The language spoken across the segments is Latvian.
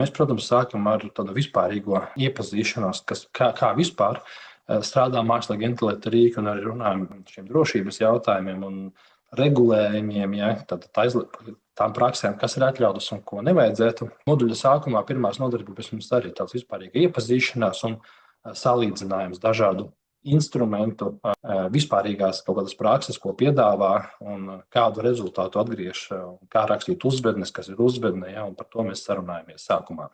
Mēs, protams, sākam ar tādu vispārīgo iepazīšanos, kā vispār strādā mākslīga intelekta rīki, un arī runājam par šiem drošības jautājumiem un regulējumiem, ja, tām praksēm, kas ir atļautas un ko nevajadzētu. Moduļa sākumā pirmās nodarbības mums arī tāds vispārīga iepazīšanās un salīdzinājums dažādu instrumentu, vispārīgās kaut kādas prakses, ko piedāvā un kādu rezultātu atgriež, kā rakstīt uzvednes, kas ir uzvedne, ja, un par to mēs sarunājamies sākumā.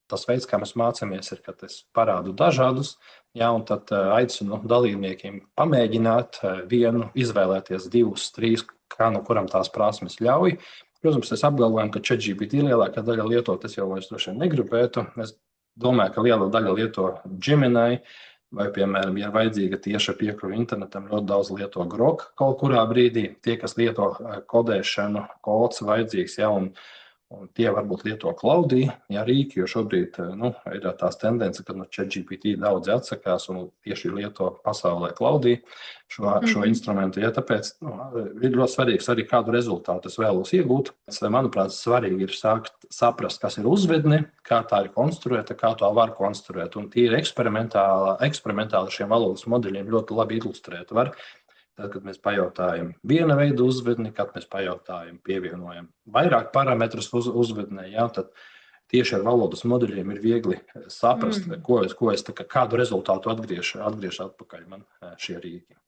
Tas veids, kā mēs mācāmies, ir, kad es parādu dažādus, ja, un tad aicinu dalībniekiem pamēģināt vienu, izvēlēties divus, trīs, kā no kuram tās prasmes ļauj. Protams, es apgalvoju, ka ChatGPT lielākā daļa lietot, es jau vairs droši vien negribētu. Es domāju, ka liela daļa lieto Gemini, vai, piemēram, ja vajadzīga tieša piekļuve internetam, ļoti daudz lieto Grok kaut kurā brīdī. Tie, kas lieto kodēšanu, kods vajadzīgs, ja, un tie varbūt lieto Cloudī, ja, rīki, jo šobrīd ir tās tendence, ka no ChatGPT daudzi atsakās un tieši lieto pasaulē Cloudī šo instrumentu. Ja, tāpēc ir ļoti svarīgs arī, kādu rezultātu es vēlos iegūt. Manuprāt, svarīgi ir sākt saprast, kas ir uzvedne, kā tā ir konstruēta, kā to var konstruēt. Un tie ir eksperimentāli šiem valodas modeļiem ļoti labi ilustrēt. Tad, kad mēs pajautājam viena veida uzvedni, kad mēs pajautājam, pievienojam vairāk parametrus uzvednē, ja, tad tieši ar valodas modeļiem ir viegli saprast, kādu rezultātu atgriež atpakaļ man šie rīki.